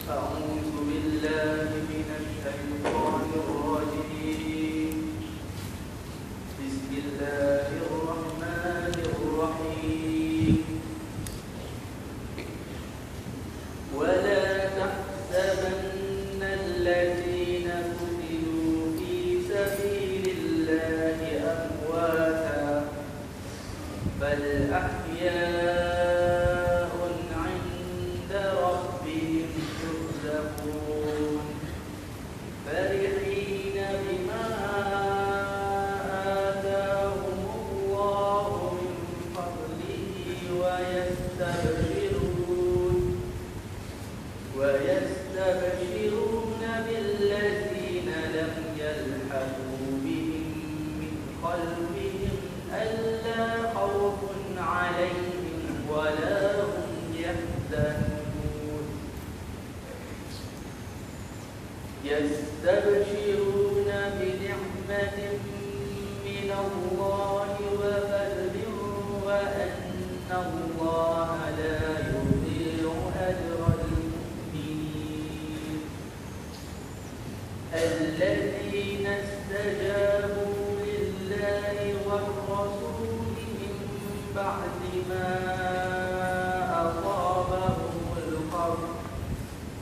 أعوذ بالله من الشيطان الرجيم. بسم الله الرحمن الرحيم. ولا تحسبن الذين قتلوا في سبيل الله أمواتا بل أحياء عند ربهم يرزقون فرحين بما آتاهم الله من فضله ويستبشرون بالذين لم يلحقوا بهم من خلفهم ألا خوف عليهم ولا هم يحزنون يستبشرون بنعمة من الله وفضل وأن الله لا يضيع أجر المؤمنين الذين استجابوا لله والرسول من بعد ما أصابهم القرح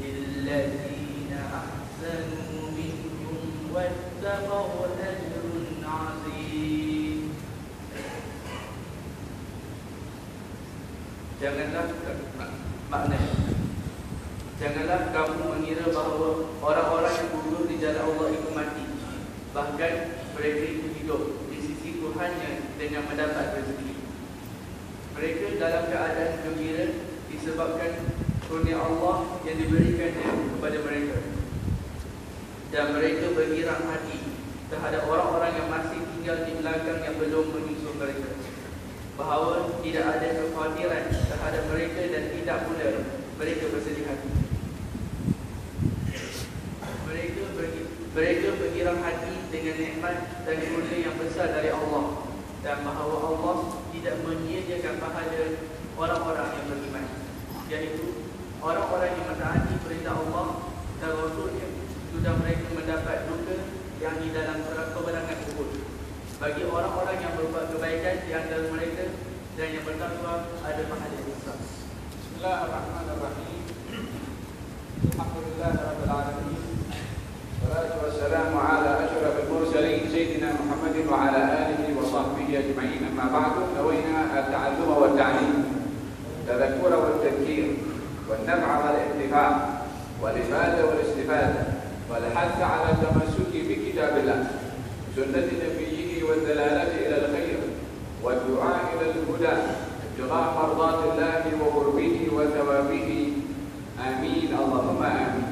للذين أحسنوا منهم واتقوا أجر عظيم. Janganlah kamu mengira bahawa orang-orang yang gugur di jalan Allah itu mati. Bahkan mereka itu hidup di sisi Tuhannya dengan mendapat rezeki. Mereka dalam keadaan gembira disebabkan kurnia Allah yang diberikannya kepada mereka. Dan mereka bergirang hati terhadap orang-orang yang masih tinggal di belakang yang belum menyusul mereka, bahawa tidak ada kekhawatiran terhadap mereka dan tidak pula mereka bersedih hati. Mereka bergirang hati dengan nikmat dan kurnia yang besar dari Allah, dan bahawa Allah tidak menyediakan pahala orang-orang yang beriman, yaitu orang-orang yang mentaati perintah Allah dan Rasulnya. Sudah mereka mendapat duka yang di dalam peperangan Uhud. Bagi orang-orang yang berbuat kebaikan di antara mereka dan yang bertakwa ada pahala yang besar. Bismillahirrahmanirrahim. Alhamdulillahirabbil alamin. Wassalatu wassalamu ala asyrafil mursalin sayyidina Muhammadin wa ala alihi wa sahbihi ajma'in. Amma ba'du, nawayna at-ta'allum wa at-ta'lim, tadhakkura wa at-tadhkir, wan-naf'a wal-intifa', wal-ifada wal-istifada, wal-hadd 'ala at-tamassuki bi kitabillah, sunnati nabiyyihi wad-dalalati ila al-khair, wad-du'a ila al-huda, ibtigha' mardatillahi wa qurbihi wa thawabihi. Amin, Allahumma amin.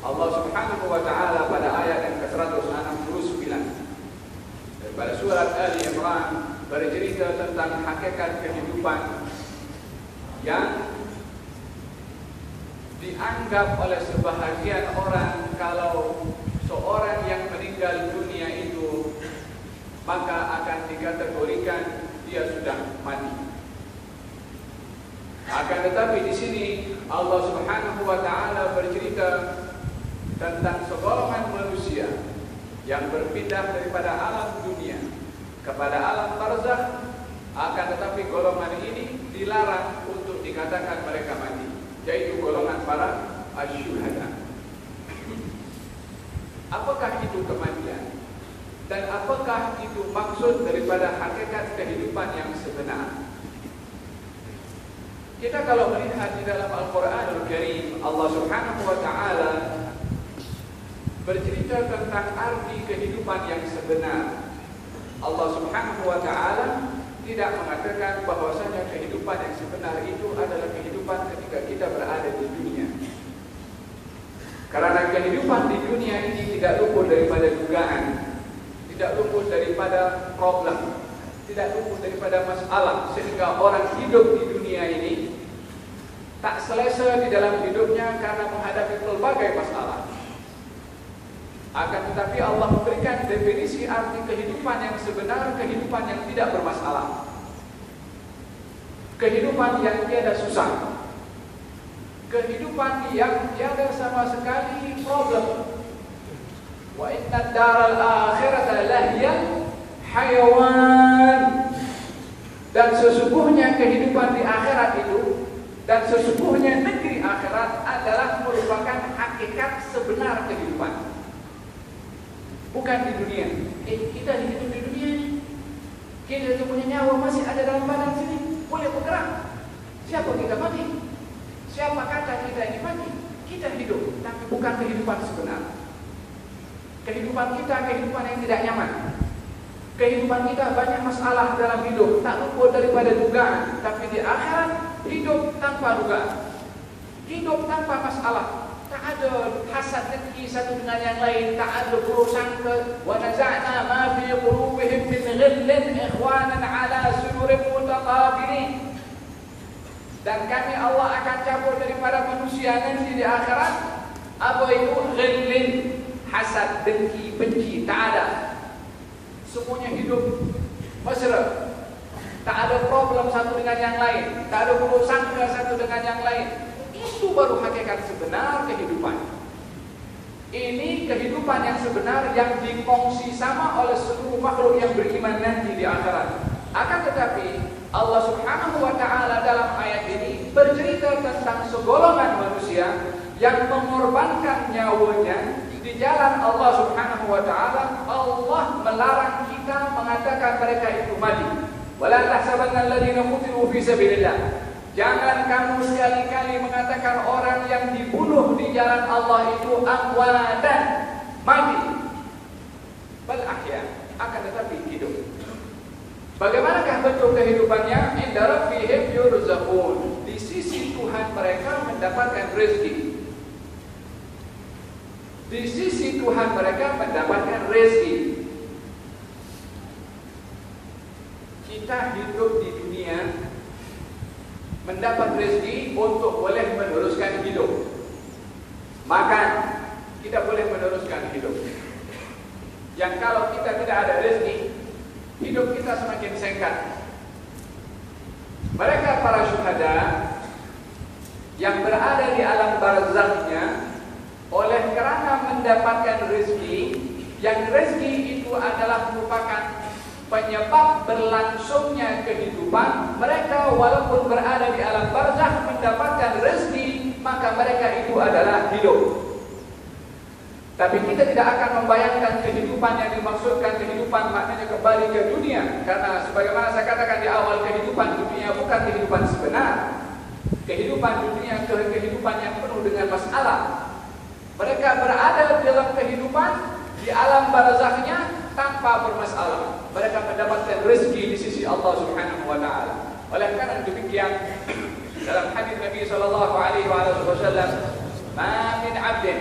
Allah Subhanahu wa ta'ala pada ayat yang ke-169 pada surat Ali Imran bercerita tentang hakikat kehidupan yang dianggap oleh sebahagian orang kalau seorang yang meninggal dunia itu maka akan dikategorikan dia sudah mati. Akan tetapi di sini Allah Subhanahu wa ta'ala bercerita tentang segolongan manusia yang berpindah daripada alam dunia kepada alam barzakh. Akan tetapi golongan ini dilarang untuk dikatakan mereka mati, yaitu golongan para asyuhada. Apakah itu kematian? Dan apakah itu maksud daripada hakikat kehidupan yang sebenar? Kita kalau melihat di dalam Al-Quranul Karim, Allah Subhanahu wa ta'ala bercerita tentang arti kehidupan yang sebenar. Allah Subhanahu wa ta'ala tidak mengatakan bahwasanya kehidupan yang sebenar itu adalah kehidupan ketika kita berada di dunia. Karena kehidupan di dunia ini tidak luput daripada dugaan, tidak luput daripada problem, tidak luput daripada masalah, sehingga orang hidup di dunia ini tak selesa di dalam hidupnya karena menghadapi berbagai masalah. Akan tetapi Allah memberikan definisi arti kehidupan yang sebenar, kehidupan yang tidak bermasalah, kehidupan yang tiada susah, kehidupan yang tiada sama sekali problem. Wa inna daral akhirata lahiyal hayawan. Dan sesungguhnya kehidupan di akhirat itu, dan sesungguhnya negeri akhirat adalah merupakan hakikat sebenar kehidupan. Bukan di dunia. Kita hidup di dunia ini. Kita punya nyawa masih ada dalam badan sini, boleh bergerak. Siapa kita mati? Siapa kata kita ini mati? Kita hidup, tapi bukan kehidupan sebenar. Kehidupan kita kehidupan yang tidak nyaman. Kehidupan kita banyak masalah dalam hidup, tak luput daripada dugaan. Tapi di akhirat hidup tanpa dugaan, hidup tanpa masalah. Tak ada hasad dengki satu dengan yang lain, tak ada prasangka. Wa naza'na ma fi qulubihim min ghillin ikhwanan ala sururin mutaqabilin. Dan kami Allah akan cabut daripada manusia nanti di akhirat apa itu ghillin, hasad, dengki, benci, tak ada. Semuanya hidup mesra. Tak ada problem satu dengan yang lain, tak ada prasangka satu dengan yang lain. Itu baru hakikat sebenar kehidupan. Ini kehidupan yang sebenar yang dikongsi sama oleh seluruh makhluk yang beriman nanti di akhirat. Akan tetapi Allah Subhanahu wa ta'ala dalam ayat ini bercerita tentang segolongan manusia yang mengorbankan nyawanya di jalan Allah Subhanahu wa ta'ala. Allah melarang kita mengatakan mereka itu mati. Wala tahsabanna alladziina qutilu fi sabilillah. Jangan kamu sekali-kali mengatakan orang yang dibunuh di jalan Allah itu amwatan, mati. Bal ahya, akan tetapi hidup. Bagaimanakah bentuk kehidupannya? Inda rabbihim yurzaqun. Di sisi Tuhan mereka mendapatkan rezeki. Di sisi Tuhan mereka mendapatkan rezeki. Kita hidup di dunia mendapat rezeki untuk boleh meneruskan hidup. Makan, kita boleh meneruskan hidup. Yang kalau kita tidak ada rezeki, hidup kita semakin singkat. Mereka para syuhada yang berada di alam barzakhnya, oleh karena mendapatkan rezeki, yang rezeki itu adalah merupakan penyebab berlangsungnya kehidupan mereka, walaupun berada di alam barzakh mendapatkan rezeki, maka mereka itu adalah hidup. Tapi kita tidak akan membayangkan kehidupan yang dimaksudkan kehidupan maknanya kembali ke dunia, karena sebagaimana saya katakan di awal, kehidupan dunia bukan kehidupan sebenar. Kehidupan dunia kehidupan yang penuh dengan masalah. Mereka berada dalam kehidupan di alam barzakhnya tanpa bermasalah. Mereka mendapatkan rezeki di sisi Allah Subhanahu wa ta'ala. Oleh karena demikian, dalam hadis Nabi sallallahu alaihi wasallam, "Ma min 'abdin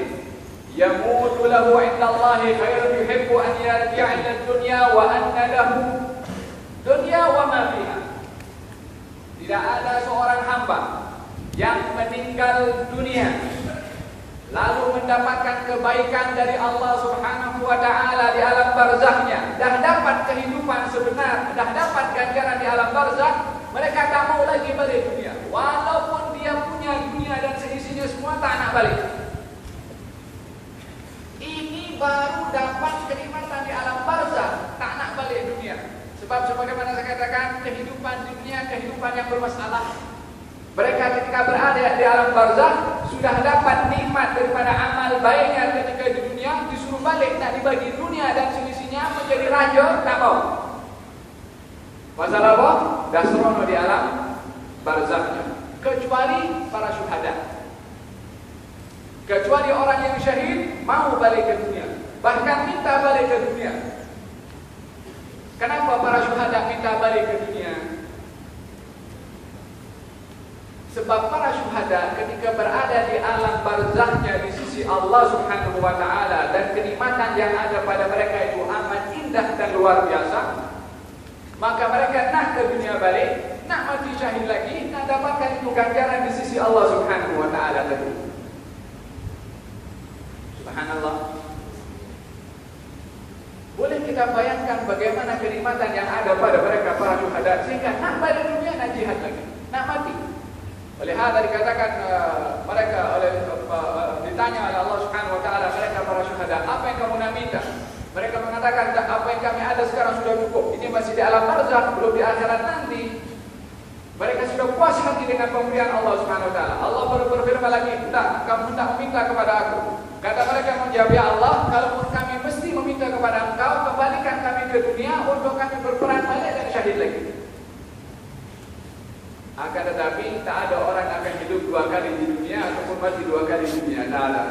yamutu lahu 'inda Allah khairun yuhibbu an yarji'a ila dunya wa anna lahu dunya wa ma fiha." Tidak ada seorang hamba yang meninggal dunia lalu mendapatkan kebaikan dari Allah Subhanahu wa ta'ala di alam barzakhnya, dah dapat kehidupan sebenar, dah dapat ganjaran di alam barzakh, mereka tak mau lagi balik dunia. Walaupun dia punya dunia dan seisinya semua, tak nak balik. Ini baru dapat kenikmatan di alam barzakh, tak nak balik dunia. Sebab sebagaimana saya katakan, kehidupan dunia kehidupan yang bermasalah. Mereka ketika berada di alam barzakh sudah dapat nikmat daripada amal baiknya ketika di dunia, disuruh balik nak dibagi dunia dan seisinya menjadi raja, tak mau. Masalah apa? Dah serono di alam barzakhnya. Kecuali para syuhada. Kecuali orang yang syahid mau balik ke dunia, bahkan minta balik ke dunia. Kenapa para syuhada minta balik ke dunia? Sebab para syuhada ketika berada di alam barzakhnya di sisi Allah Subhanahu wa ta'ala, dan kenikmatan yang ada pada mereka itu amat indah dan luar biasa, maka mereka nak ke dunia balik, nak mati syahid lagi, nak dapatkan itu ganjaran di sisi Allah Subhanahu wa ta'ala tadi. Subhanallah. Boleh kita bayangkan bagaimana kenikmatan yang ada pada mereka para syuhada, sehingga nak balik dunia, nak jihad lagi, nak mati. Oleh hal dikatakan mereka ditanya oleh Allah Subhanahu wa taala, mereka para syuhada, apa yang kamu nak minta? Mereka mengatakan, apa yang kami ada sekarang sudah cukup. Ini masih di alam barzakh, belum di akhirat nanti. Mereka sudah puas hati dengan pemberian Allah Subhanahu wa taala. Allah baru berfirman lagi, "Tak, kamu hendak meminta kepada aku." Kata mereka menjawab, "Ya Allah, kalaupun kami mesti meminta kepada Engkau, kembalikan kami ke dunia untuk kami berperang balik dan syahid lagi." Akan tetapi tak ada orang yang akan hidup 2 kali di dunia ataupun mati 2 kali di dunia. Tak ada.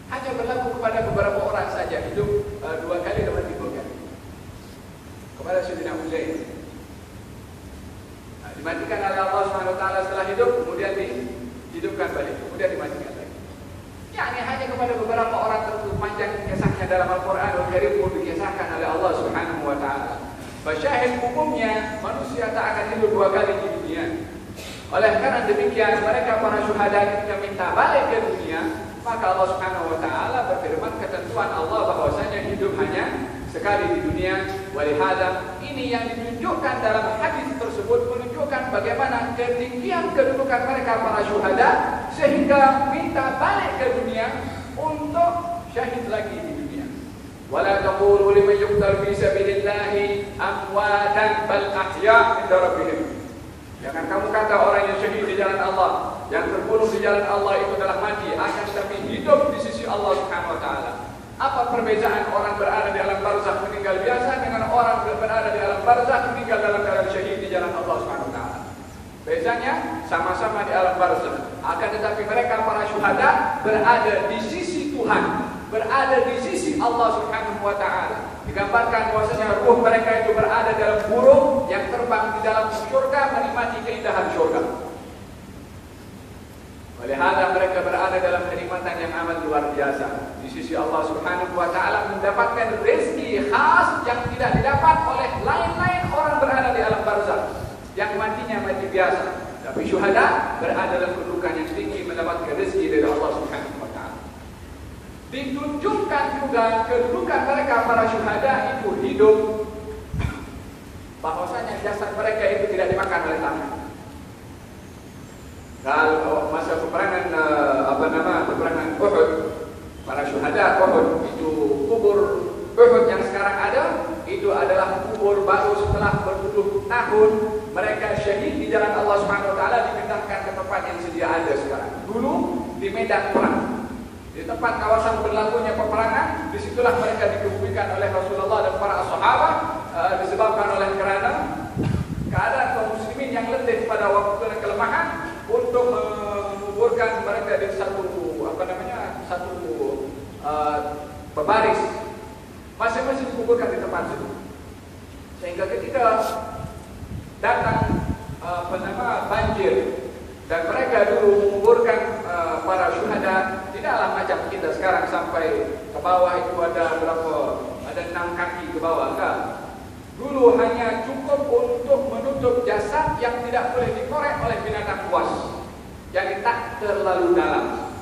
Hanya berlaku kepada beberapa orang saja hidup 2 kali dan mati 2 kali. Kepada Sayyidina Uzair, dimatikan oleh Allah Subhanahu wa taala setelah hidup, kemudian dihidupkan balik, kemudian dimatikan lagi. Yani hanya kepada beberapa orang tertentu. Panjang kisahnya dalam Al-Quran Al-Karim pun dikisahkan oleh Allah Subhanahu wa taala. Syahid umumnya manusia tak akan hidup 2 kali di dunia. Oleh karena demikian, mereka para syuhada ketika minta balik ke dunia, maka Allah Subhanahu wa taala berfirman, ketentuan Allah bahwasanya hidup hanya sekali di dunia. Walihada, ini yang ditunjukkan dalam hadis tersebut menunjukkan bagaimana ketinggian kedudukan mereka para syuhada sehingga minta balik ke dunia untuk syahid lagi di dunia. Wala taqulu liman yuqtal fi sabilillahi amwatan bal ahya' inda rabbihim. Jangan kamu kata orang yang syahid di jalan Allah, yang terbunuh di jalan Allah itu adalah mati, akan tetapi hidup di sisi Allah Subhanahu wa taala. Apa perbezaan orang berada di alam barzakh meninggal biasa dengan orang berada di alam barzakh meninggal dalam keadaan syahid di jalan Allah Subhanahu wa taala? Bezanya sama-sama di alam barzakh. Akan tetapi mereka para syuhada berada di sisi Tuhan, berada di sisi Allah Subhanahu wa taala. Digambarkan bahwasanya ruh mereka itu berada dalam burung yang terbang di dalam surga menikmati keindahan surga. Oleh hal mereka berada dalam kenikmatan yang amat luar biasa di sisi Allah Subhanahu wa taala, mendapatkan rezeki khas yang tidak didapat oleh lain-lain orang berada di alam barzakh yang matinya mati biasa. Tapi syuhada berada dalam kedudukan yang tinggi, mendapatkan rezeki dari Allah Subhanahu wa taala. Ditunjukkan juga kedudukan mereka para syuhada itu hidup, bahwasanya jasad mereka itu tidak dimakan oleh tangan. Kalau masa peperangan peperangan Uhud, para syuhada Uhud itu kubur Uhud yang sekarang ada itu adalah kubur baru setelah berpuluh tahun mereka syahid di jalan Allah Subhanahu wa taala, dipindahkan ke tempat yang sedia ada sekarang. Dulu di medan perang, di tempat kawasan berlakunya peperangan, disitulah mereka dikebumikan oleh Rasulullah dan para sahabat, disebabkan oleh kerana keadaan kaum muslimin yang letih pada waktu dan kelemahan untuk menguburkan mereka di satu berbaris, masing-masing dikuburkan di tempat itu. Sehingga ketika datang banjir dan mereka dulu menguburkan para syuhada, tidaklah macam kita sekarang sampai ke bawah itu ada 6 kaki ke bawah, enggak. Dulu hanya cukup untuk menutup jasad yang tidak boleh dikorek oleh binatang buas, jadi tak terlalu dalam.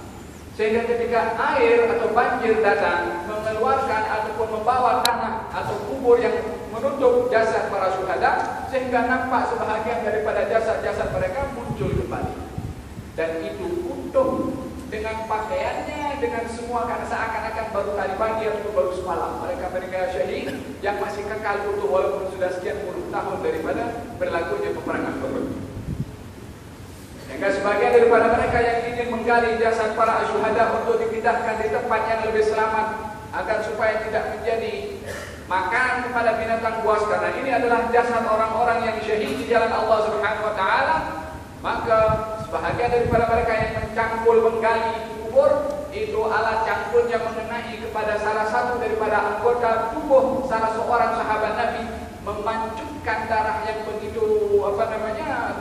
Sehingga ketika air atau banjir datang, mengeluarkan ataupun membawa tanah atau kubur yang menutup jasad para syuhada, sehingga nampak sebahagian daripada jasad-jasad mereka muncul kembali. Dan itu utuh dengan pakaiannya, dengan semua, karena seakan-akan baru tadi pagi atau baru semalam mereka syahid yang masih kekal utuh walaupun sudah sekian puluh tahun daripada berlakunya peperangan Uhud. Sehingga sebagian daripada mereka yang ingin menggali jasad para syuhada untuk dipindahkan di tempat yang lebih selamat agar supaya tidak menjadi makan kepada binatang buas, karena ini adalah jasad orang-orang yang syahid di jalan Allah Subhanahu wa taala, maka sebahagian daripada mereka yang mencangkul menggali kubur itu alat cangkulnya mengenai kepada salah satu daripada anggota tubuh salah seorang sahabat Nabi, memancungkan darah yang begitu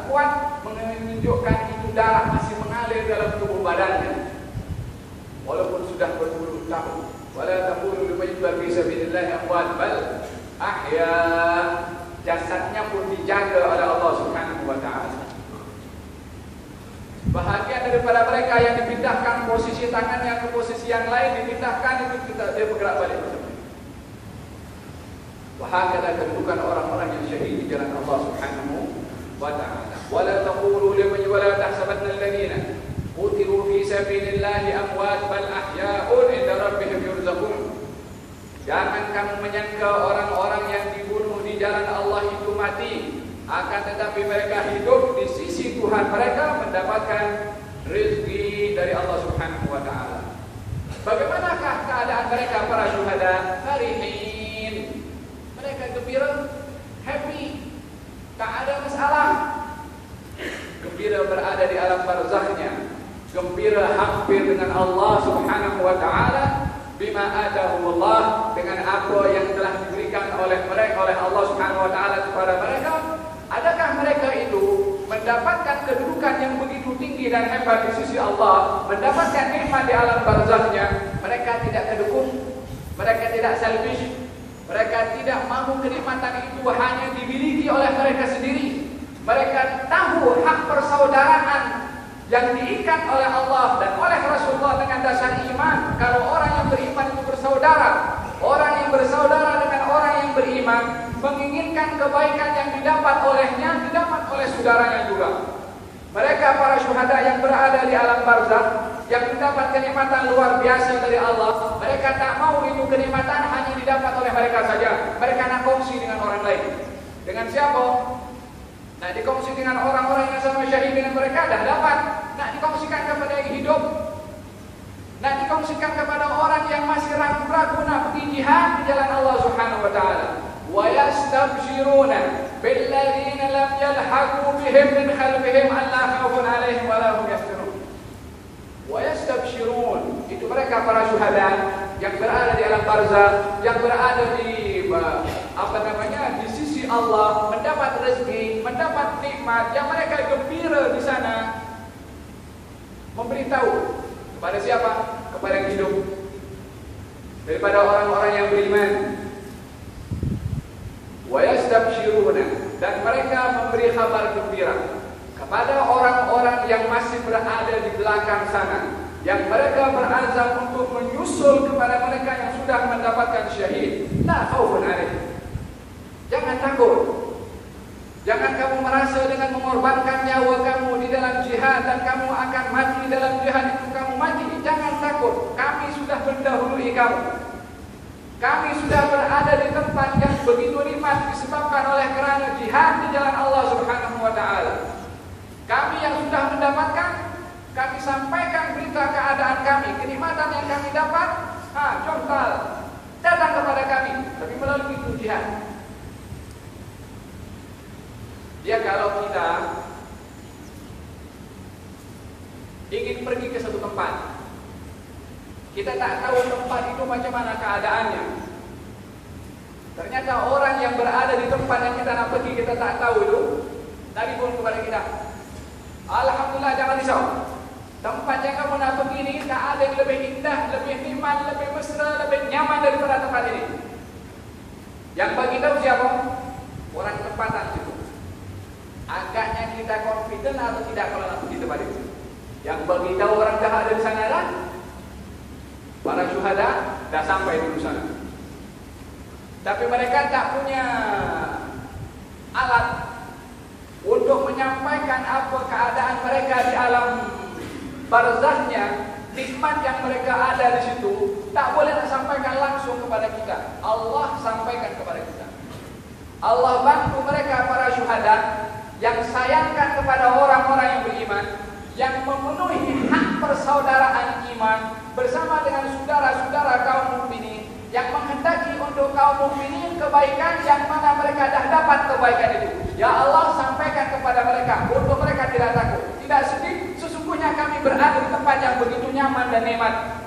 kuat, menunjukkan itu darah masih mengalir dalam tubuh badannya walaupun sudah berpuluh tahun. Wala taqulu liman yuqtal fi sabilillahi amwat bal ahya, jasadnya pun dijaga oleh Allah Subhanahu wa taala. Bahagian daripada mereka yang dipindahkan posisi tangannya ke posisi yang lain, dipindahkan itu dia bergerak balik. Wahakala kedudukan orang-orang yang syahid di jalan Allah Subhanahu wa taala. Wala taqulu liman sabilillahi amwat bal ahya'un 'inda rabbihim yurzaqun. Jangan kamu menyangka orang-orang yang dibunuh di jalan Allah itu mati, akan tetapi mereka hidup di sisi Tuhan mereka mendapatkan rezeki dari Allah Subhanahu wa taala. Bagaimanakah keadaan mereka para syuhada? Farihin. Mereka gembira, happy, tak ada masalah. Gembira berada di alam barzahnya, gembira hampir dengan Allah Subhanahu wa taala bima atahumullah, dengan apa yang telah diberikan oleh mereka oleh Allah Subhanahu wa taala kepada mereka. Adakah mereka itu mendapatkan kedudukan yang begitu tinggi dan hebat di sisi Allah, mendapatkan nikmat di alam barzahnya? Mereka tidak kedukun, mereka tidak selfish, mereka tidak mahu kenikmatan itu hanya dimiliki oleh mereka sendiri. Mereka tahu hak persaudaraan yang diikat oleh Allah dan oleh Rasulullah dengan dasar iman. Kalau orang yang beriman itu bersaudara, orang yang bersaudara dengan orang yang beriman, menginginkan kebaikan yang didapat olehnya, didapat oleh saudaranya juga. Mereka para syuhada yang berada di alam barzakh, yang mendapat kenikmatan luar biasa dari Allah, mereka tak mau itu kenikmatan hanya didapat oleh mereka saja. Mereka nak kongsi dengan orang lain. Dengan siapa? Nak dikongsi dengan orang-orang yang sama syahid dengan mereka, dah dapat. Nak dikongsikan kepada yang hidup, nak dikongsikan kepada orang yang masih ragu-ragu nak pergi jihad di jalan Allah Subhanahu wa taala. Wa yastabshiruna billadzina lam yalhaqu bihim min khalfihim alla khaufun 'alaihim wa la hum yahzanun. Wa yastabshirun, itu mereka para syuhada yang berada di alam barzakh, yang berada di di sisi Allah, mendapat rezeki, mendapat nikmat, yang mereka gembira di sana. Memberitahu kepada siapa? Kepada yang hidup, daripada orang-orang yang beriman. Wa yastabshiruna, dan mereka memberi kabar gembira kepada orang-orang yang masih berada di belakang sana, yang mereka berazam untuk menyusul kepada mereka yang sudah mendapatkan syahid. La khaufun 'alaihim. Jangan takut. Jangan kamu merasa dengan mengorbankan nyawa kamu di dalam jihad dan kamu akan mati dalam jihad itu kamu mati. Jangan takut. Kami sudah mendahului kamu. Kami sudah berada di tempat yang begitu nikmat disebabkan oleh kerana jihad di jalan Allah Subhanahu wa taala. Kami yang sudah mendapatkan, kami sampaikan berita keadaan kami, kenikmatan yang kami dapat. Contoh, datang kepada kami, tapi melalui itu jihad. Ya, kalau kita ingin pergi ke satu tempat, kita tak tahu tempat itu macam mana keadaannya. Ternyata orang yang berada di tempat yang kita nak pergi, kita tak tahu itu, telepon kepada kita. Alhamdulillah, jangan risau. Tempat yang kamu nak pergi ini tak ada yang lebih indah, lebih nikmat, lebih mesra, lebih nyaman daripada tempat ini. Yang bagi tahu siapa? Orang tempatan itu. Agaknya kita confident atau tidak kalau nak pergi tempat itu. Yang bagi tahu orang dah ada di sana lah, para syuhada dah sampai di sana. Tapi mereka tak punya alat untuk menyampaikan apa keadaan mereka di alam barzahnya, nikmat yang mereka ada di situ. Tak boleh nak sampaikan langsung kepada kita. Allah sampaikan kepada kita. Allah bantu mereka para syuhada yang sayangkan kepada orang-orang yang beriman, yang memenuhi hak persaudaraan iman bersama dengan saudara-saudara kaum mukminin, yang menghendaki untuk kaum mukminin kebaikan yang mana mereka dah dapat kebaikan itu. Ya Allah, sampaikan kepada mereka untuk mereka tidak takut, tidak sedih. Sesungguhnya kami berada di tempat yang begitu nyaman dan nikmat.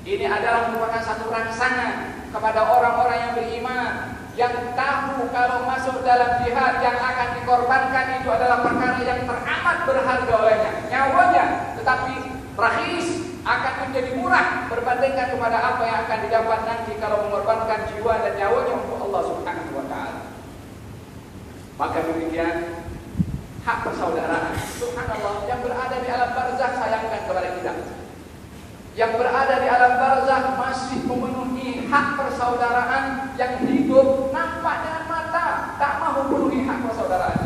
Ini adalah merupakan satu rangsangan kepada orang-orang yang beriman, yang tahu kalau masuk dalam jihad yang akan dikorbankan itu adalah perkara yang teramat berharga olehnya, nyawanya, tetapi rakhis, akan menjadi murah berbandingkan kepada apa yang akan didapat nanti kalau mengorbankan jiwa dan nyawanya untuk Allah Subhanahu wa taala. Maka demikian hak persaudaraan, subhanallah, yang berada di alam barzakh sayangkan kepada kita. Yang berada di alam barzakh masih memenuhi hak persaudaraan yang hidup nampak dengan mata, tak mahu memenuhi hak persaudaraan.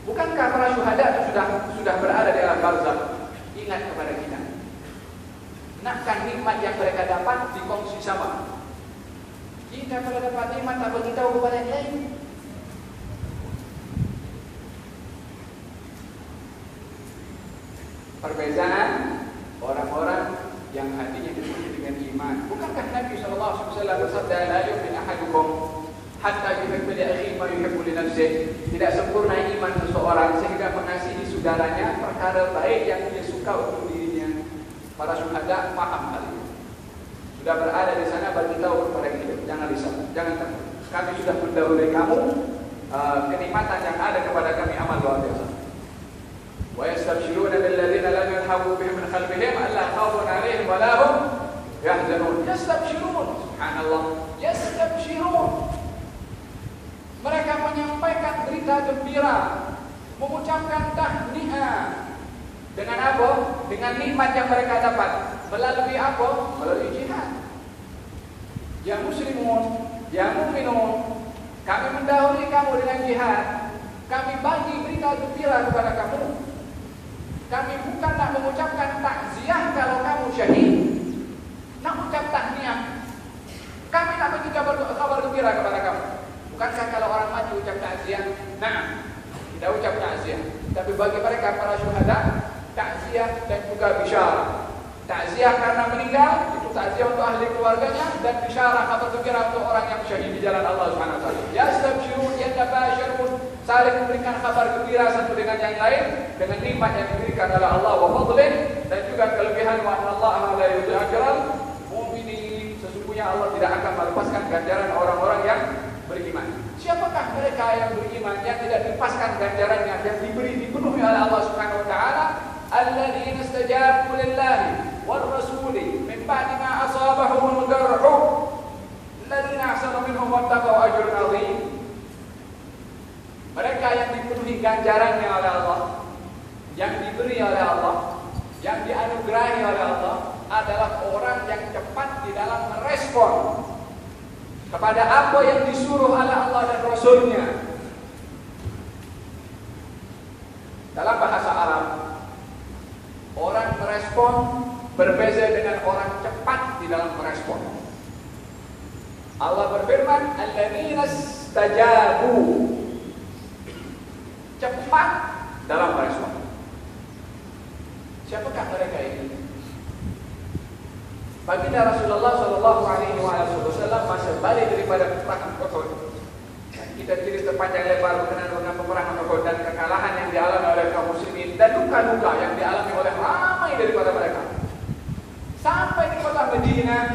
Bukankah para syuhada sudah berada di alam barzakh, ingat kepada kita. Nakkan nikmat yang mereka dapat dikongsi sama. Kita kalau dapat nikmat tak beritahu kepada yang lain. Perbezaan orang-orang yang hatinya dipenuhi dengan iman. Bukankah Nabi SAW bersabda, la yu'min ahadukum hatta yuhibba li akhihi ma yuhibbu li nafsihi. Tidak sempurna iman seseorang sehingga mengasihi saudaranya perkara baik yang dia suka untuk dirinya. Para syuhada paham hal itu. Sudah berada di sana, beritahu kepada kita, jangan risau, jangan takut. Kami sudah mendahului kamu, kenikmatan yang ada kepada kami amal luar biasa. Wa yastabshiruna bil ladzina lam yalhaqu bihim min khalfihim alla khawfun 'alaihim wa la hum yahzanun. Yastabshirun, subhanallah, yastabshirun. Mereka menyampaikan berita gembira, mengucapkan tahniah. Dengan apa? Dengan nikmat yang mereka dapat. Melalui apa? Melalui jihad. Ya muslimun, ya mu'minun, kami mendahului kamu dengan jihad. Kami bagi berita gembira kepada kamu. Kami bukan nak mengucapkan takziah kalau kamu syahid, nak ucap tahniah. Kami nak bagi kabar gembira kepada kamu. Bukankah kalau orang mati ucap takziah? Nah, tidak ucap takziah. Tapi bagi mereka para syuhada, takziah dan juga bisyarah. Takziah karena meninggal, itu takziah untuk ahli keluarganya, dan bisyarah kabar gembira untuk orang yang syahid di jalan Allah Subhanahu wa taala. Yastabshirun yatabashirun, saling memberikan kabar gembira satu dengan yang lain dengan nikmat yang diberikan oleh Allah wa fadlih, dan juga kelebihan wa Allah la yudhi'u ajral mu'minin. Sesungguhnya Allah tidak akan melepaskan ganjaran orang-orang yang beriman. Siapakah mereka yang beriman yang tidak dipaskan ganjarannya, yang dipenuhi oleh Allah Subhanahu wa taala? Alladzina istajabu lillahi war rasuli min ba'di ma asabahum al-jarh. Alladzina ahsanu minhum wattaqaw ajrun 'azim. Mereka yang dipenuhi ganjarannya oleh Allah, yang diberi oleh Allah, yang dianugerahi oleh Allah adalah orang yang cepat di dalam merespon kepada apa yang disuruh oleh Allah dan Rasulnya. Dalam bahasa Arab, orang merespon berbeza dengan orang cepat di dalam merespon. Allah berfirman, alladzina istajabu, cepat dalam merespon. Siapakah mereka ini? Baginda Rasulullah Shallallahu Alaihi Wasallam masa balik daripada peperangan Uhud. Kita cerita panjang lebar berkenaan dengan peperangan Uhud dan kekalahan yang dialami oleh kaum muslimin dan luka-luka yang dialami oleh ramai daripada mereka. Sampai di kota Madinah,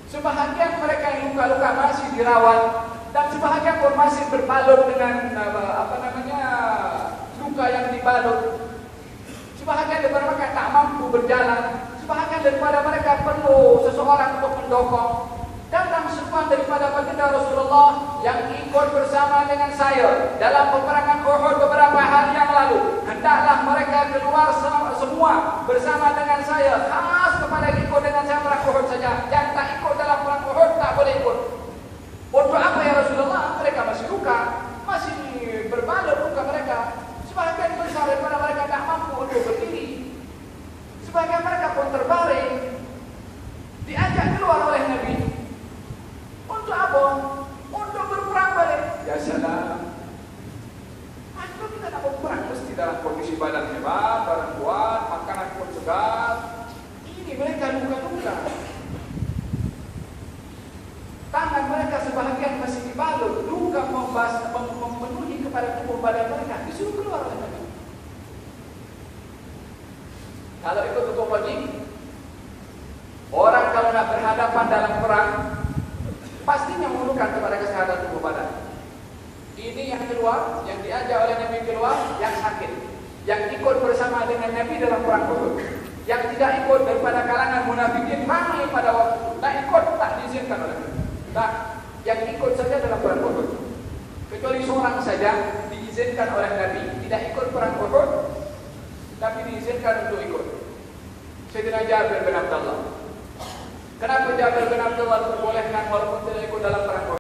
sebahagian mereka yang luka-luka masih dirawat dan sebahagian pun masih berbalut dengan luka yang dibalut. Sebahagian daripada mereka tak mampu berjalan. Sebahagian daripada mereka perlu seseorang untuk mendokong. Datang semua daripada baginda Rasulullah yang ikut bersama dengan saya dalam peperangan Uhud beberapa hari yang lalu. Hendaklah mereka keluar semua bersama dengan saya. Khas kepada ikut dengan saya perang Uhud saja. Yang tak ikut dalam perang Uhud tak boleh ikut. Untuk apa ya Rasulullah? Mereka masih luka, masih berbalut luka mereka. Sebahagian besar daripada mereka tak mampu untuk berdiri. Sebagian mereka pun terbaring. Diajak keluar oleh Nabi. Untuk apa? Untuk berperang balik. Ya salam. Kalau kita nak berperang mesti dalam kondisi badan hebat, badan kuat, makanan pun segar. Ini mereka luka-luka. Tangan mereka sebahagian masih dibalut. Luka memenuhi kepada tubuh badan mereka. Disuruh keluar oleh Nabi. Kalau ikut hukum logik, orang kalau nak berhadapan dalam perang pastinya memerlukan kepada kesehatan tubuh badan. Ini yang keluar, yang diajak oleh Nabi keluar, yang sakit, yang ikut bersama dengan Nabi dalam perang Uhud, yang tidak ikut daripada kalangan munafikin ramai pada waktu itu, tak ikut, tak diizinkan oleh Nabi. Tak, yang ikut saja dalam perang Uhud. Kecuali seorang saja diizinkan oleh Nabi, tidak ikut perang Uhud, tapi diizinkan untuk ikut. Sayyidina Jabir bin Abdullah. Kenapa Jabir bin Abdullah dibolehkan walaupun tidak ikut dalam perang Uhud?